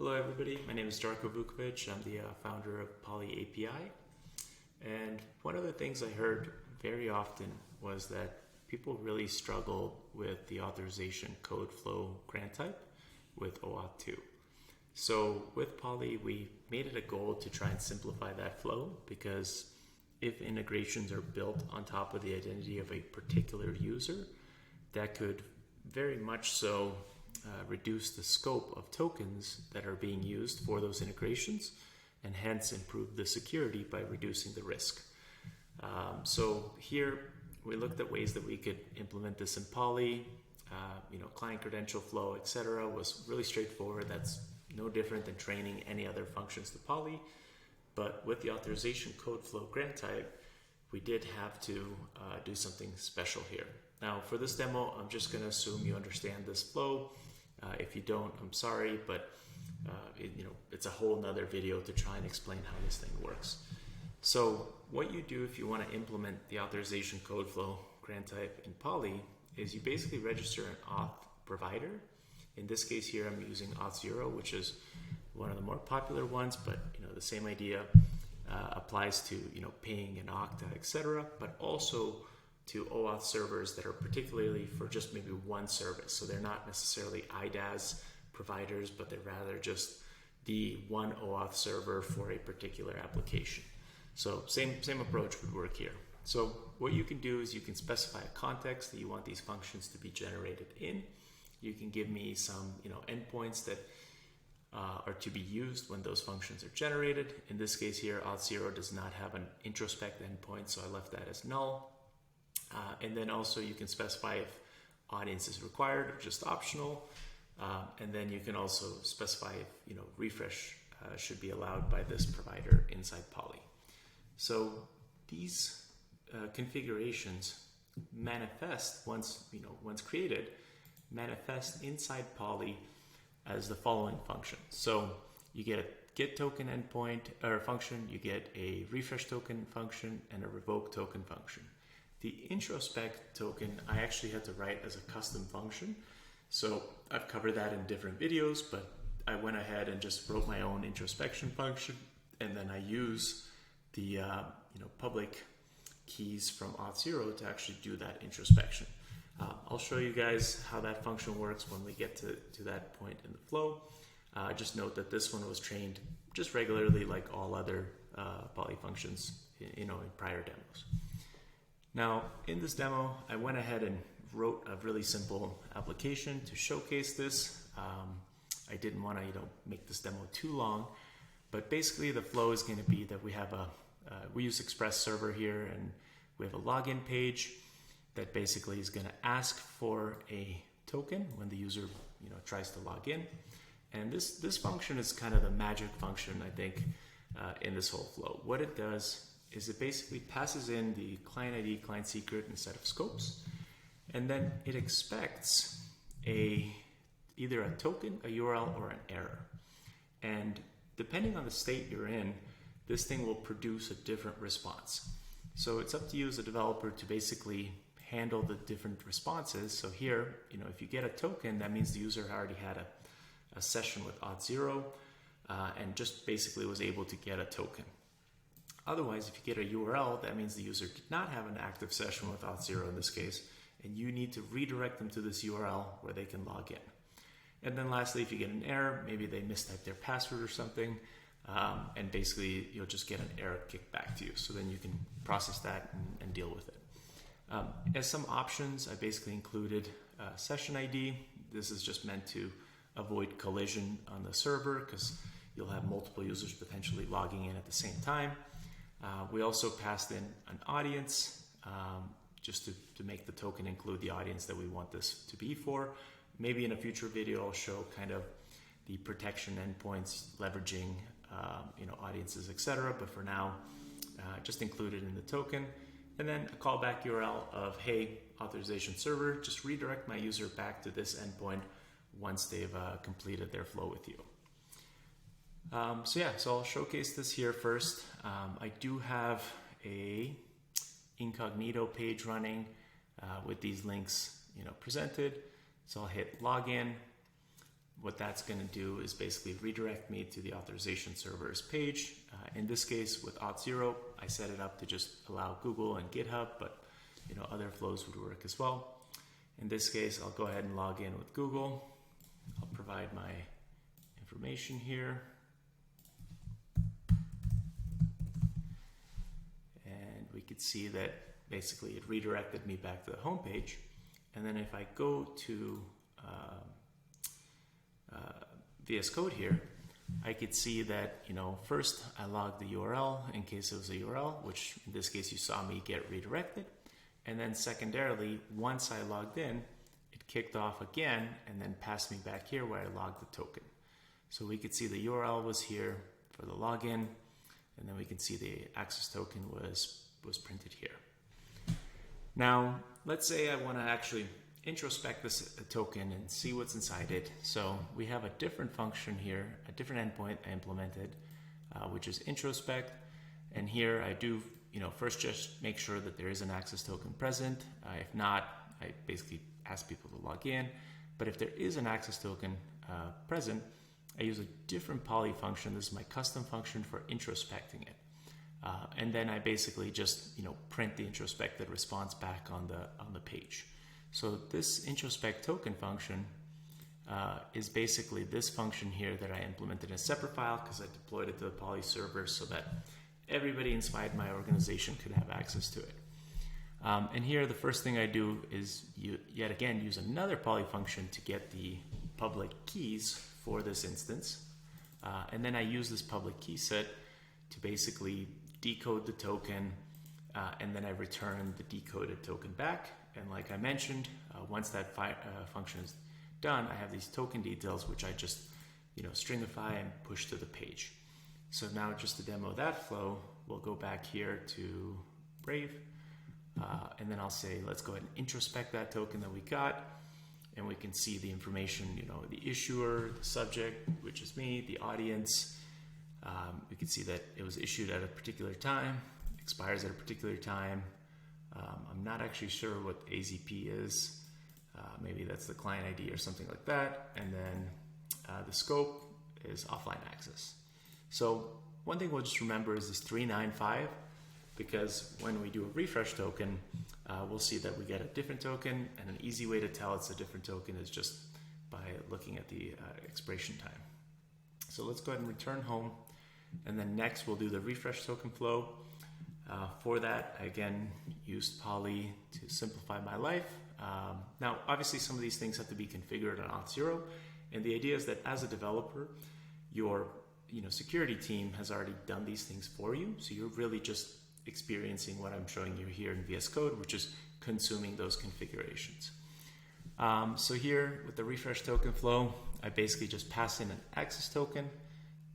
Hello everybody, my name is Darko Vukovic. I'm the founder of Poly API. And one of the things I heard very often was that people really struggle with the authorization code flow grant type with OAuth 2. So with Poly, we made it a goal to try and simplify that flow, because if integrations are built on top of the identity of a particular user, that could very much so reduce the scope of tokens that are being used for those integrations, and hence improve the security by reducing the risk. So here we looked at ways that we could implement this in Poly. Client credential flow, etc. was really straightforward. That's no different than training any other functions to Poly. But with the authorization code flow grant type, we did have to do something special here. Now for this demo, I'm just going to assume you understand this flow. If you don't, I'm sorry, but it's a whole nother video to try and explain how this thing works. So what you do if you want to implement the authorization code flow grant type in Poly is you basically register an auth provider. In this case here, I'm using Auth0, which is one of the more popular ones, but the same idea applies to ping and Okta, etc., but also to OAuth servers that are particularly for just maybe one service. So they're not necessarily IDaaS providers, but they're rather just the one OAuth server for a particular application. So same approach would work here. So what you can do is you can specify a context that you want these functions to be generated in. You can give me some endpoints that are to be used when those functions are generated. In this case here, Auth0 does not have an introspect endpoint, so I left that as null. And then also you can specify if audience is required or just optional. And then you can also specify if refresh should be allowed by this provider inside Poly. So these configurations manifest once created, manifest inside Poly as the following function. So you get a get token endpoint or function, you get a refresh token function, and a revoke token function. The introspect token I actually had to write as a custom function. So I've covered that in different videos, but I went ahead and just wrote my own introspection function, and then I use the public keys from Auth0 to actually do that introspection. I'll show you guys how that function works when we get to that point in the flow. Just note that this one was trained just regularly like all other Poly functions in prior demos. Now in this demo, I went ahead and wrote a really simple application to showcase this. I didn't want to make this demo too long, but basically the flow is going to be that we have we use Express Server here, and we have a login page that basically is going to ask for a token when the user tries to log in. And this function is kind of the magic function, I think, in this whole flow. What it does is it basically passes in the client ID, client secret, and a set of scopes, and then it expects either a token, a URL, or an error. And depending on the state you're in, this thing will produce a different response. So it's up to you as a developer to basically handle the different responses. So here, if you get a token, that means the user already had a session with Auth0 and just basically was able to get a token. Otherwise, if you get a URL, that means the user did not have an active session with Auth0 in this case, and you need to redirect them to this URL where they can log in. And then lastly, if you get an error, maybe they mistyped their password or something, and basically you'll just get an error kicked back to you. So then you can process that and deal with it. As some options, I basically included session ID. This is just meant to avoid collision on the server, because you'll have multiple users potentially logging in at the same time. We also passed in an audience, just to make the token include the audience that we want this to be for. Maybe in a future video I'll show kind of the protection endpoints leveraging audiences, etc. But for now, just include it in the token. And then a callback URL of, hey, authorization server, just redirect my user back to this endpoint once they've completed their flow with you. So I'll showcase this here first. I do have a incognito page running with these links presented. So I'll hit login. what that's going to do is basically redirect me to the authorization server's page. In this case, with Auth0, I set it up to just allow Google and GitHub, but other flows would work as well. In this case, I'll go ahead and log in with Google. I'll provide my information here. And we could see that basically it redirected me back to the home page. And then if I go to VS Code here, I could see that, first I logged the URL in case it was a URL, which in this case you saw me get redirected. And then secondarily, once I logged in, it kicked off again and then passed me back here where I logged the token. So we could see the URL was here for the login, and then we can see the access token was printed here. Now, let's say I want to actually introspect this token and see what's inside it. So we have a different function here, a different endpoint I implemented, which is introspect. And here I do, first just make sure that there is an access token present. If not, I basically ask people to log in. But if there is an access token present, I use a different poly function. This is my custom function for introspecting it. And then I basically just print the introspected response back on the page. So this introspect token function is basically this function here that I implemented in a separate file because I deployed it to the poly server so that everybody inside my organization could have access to it. And here the first thing I do is yet again use another poly function to get the public keys for this instance. And then I use this public key set to basically decode the token, and then I return the decoded token back. And like I mentioned, once that function is done, I have these token details, which I just stringify and push to the page. So now just to demo that flow, we'll go back here to Brave, and then I'll say, let's go ahead and introspect that token that we got. And we can see the information, the issuer, the subject, which is me, the audience. We can see that it was issued at a particular time, expires at a particular time. I'm not actually sure what AZP is. Maybe that's the client ID or something like that. And then the scope is offline access. So one thing we'll just remember is this 395, because when we do a refresh token, we'll see that we get a different token, and an easy way to tell it's a different token is just by looking at the expiration time. So let's go ahead and return home, and then next we'll do the refresh token flow. For that, I again used Poly to simplify my life. Now, obviously some of these things have to be configured on Auth0, and the idea is that as a developer, your security team has already done these things for you, so you're really just experiencing what I'm showing you here in VS Code, which is consuming those configurations. So here with the refresh token flow, I basically just pass in an access token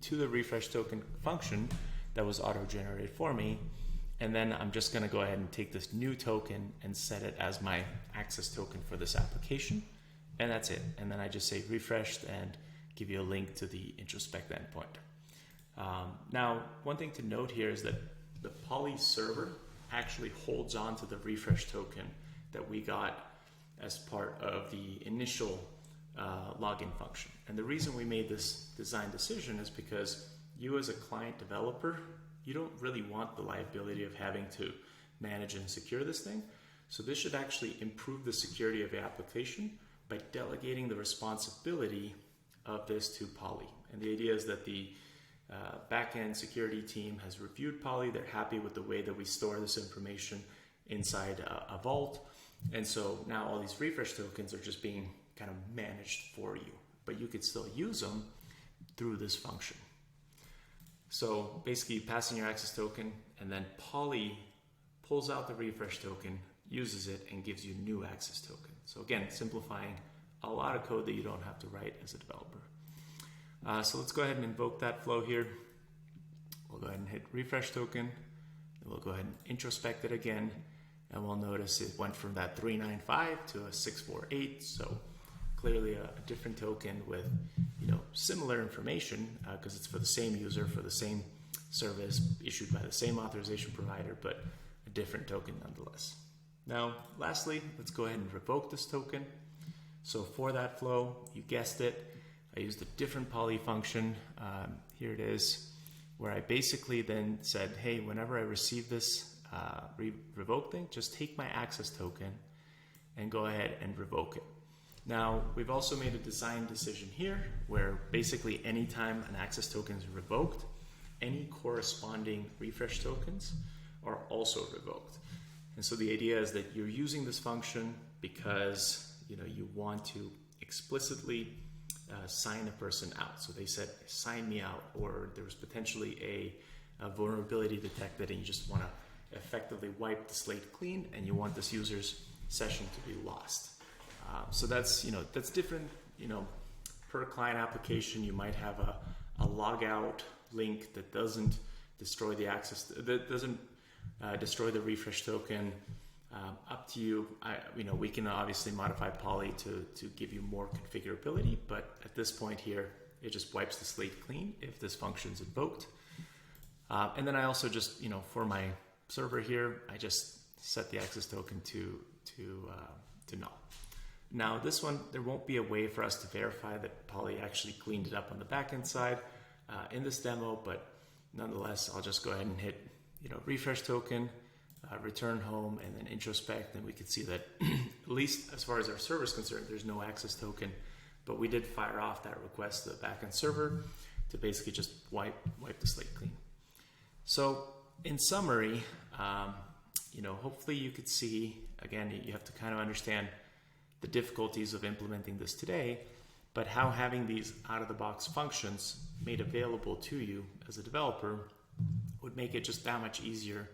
to the refresh token function that was auto-generated for me. And then I'm just going to go ahead and take this new token and set it as my access token for this application. And that's it. And then I just say refreshed and give you a link to the introspect endpoint. Now, one thing to note here is that the Poly server actually holds on to the refresh token that we got as part of the initial login function. And the reason we made this design decision is because you as a client developer, you don't really want the liability of having to manage and secure this thing. So this should actually improve the security of the application by delegating the responsibility of this to Poly. And the idea is that the backend security team has reviewed Poly. They're happy with the way that we store this information inside a vault. And so now all these refresh tokens are just being kind of managed for you, but you could still use them through this function. So basically passing your access token, and then Poly pulls out the refresh token, uses it, and gives you new access token. So again, simplifying a lot of code that you don't have to write as a developer. So let's go ahead and invoke that flow here. We'll go ahead and hit refresh token, and we'll go ahead and introspect it again, and we'll notice it went from that 395 to a 648. So clearly a different token with similar information because it's for the same user, for the same service, issued by the same authorization provider, but a different token nonetheless. Now, lastly, let's go ahead and revoke this token. So for that flow, you guessed it, I used a different poly function. Here it is, where I basically then said, hey, whenever I receive this revoke thing, just take my access token and go ahead and revoke it. Now, we've also made a design decision here where basically anytime an access token is revoked, any corresponding refresh tokens are also revoked. And so the idea is that you're using this function because you want to explicitly sign a person out. So they said, sign me out, or there was potentially a vulnerability detected and you just want to effectively wipe the slate clean and you want this user's session to be lost. So that's different, per client application. You might have a logout link that doesn't destroy the access, that doesn't destroy the refresh token. Up to you. We can obviously modify poly to give you more configurability, but at this point here, it just wipes the slate clean if this function is invoked. And then I also just, for my server here, I just set the access token to null. Now this one, there won't be a way for us to verify that poly actually cleaned it up on the backend side in this demo, but nonetheless, I'll just go ahead and hit, refresh token, return home, and then introspect, and we can see that at least as far as our server is concerned, there's no access token, but we did fire off that request to the backend server to basically just wipe the slate clean. So in summary, hopefully you could see, again, you have to kind of understand the difficulties of implementing this today, but how having these out-of-the-box functions made available to you as a developer would make it just that much easier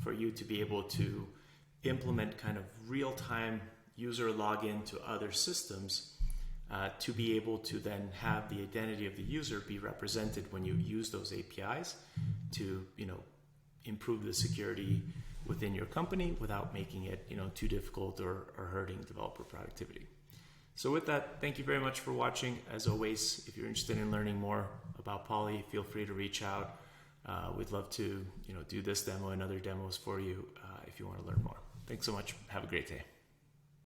for you to be able to implement kind of real-time user login to other systems, to be able to then have the identity of the user be represented when you use those APIs to improve the security within your company without making it too difficult or hurting developer productivity. So with that, thank you very much for watching. As always, if you're interested in learning more about poly, feel free to reach out. We'd love to do this demo and other demos for you if you want to learn more. Thanks so much. Have a great day.